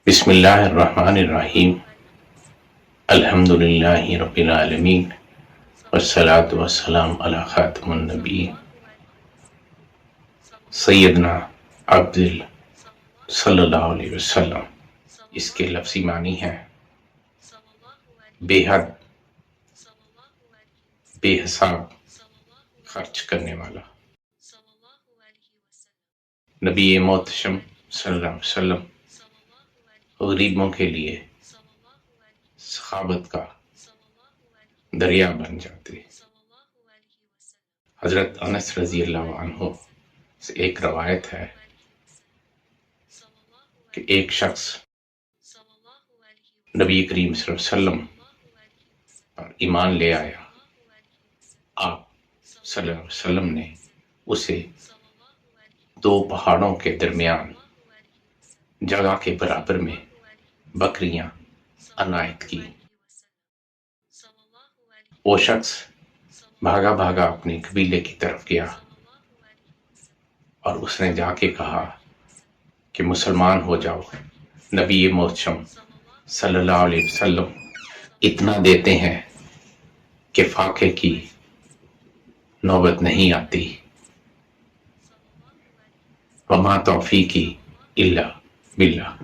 بسم اللہ الرحمن الرحیم الحمد للہ رب العالمین والصلاة والسلام علی خاتم النبیین سیدنا عبد صلی اللہ علیہ وسلم۔ اس کے لفظی معنی ہیں بے حد، بے حساب خرچ کرنے والا۔ نبی محتشم صلی اللہ علیہ وسلم غریبوں کے لیے سخاوت کا دریا بن جاتے۔ حضرت انس رضی اللہ عنہ سے ایک روایت ہے کہ ایک شخص نبی کریم صلی اللہ علیہ وسلم پر ایمان لے آیا۔ آپ صلی اللہ علیہ وسلم نے اسے دو پہاڑوں کے درمیان جگہ کے برابر میں بکریاں عنایت کی۔ وہ شخص بھاگا بھاگا اپنے قبیلے کی طرف گیا اور اس نے جا کے کہا کہ مسلمان ہو جاؤ، نبی محتشم صلی اللہ علیہ وسلم اتنا دیتے ہیں کہ فاقے کی نوبت نہیں آتی۔ وما توفیقی الا باللہ۔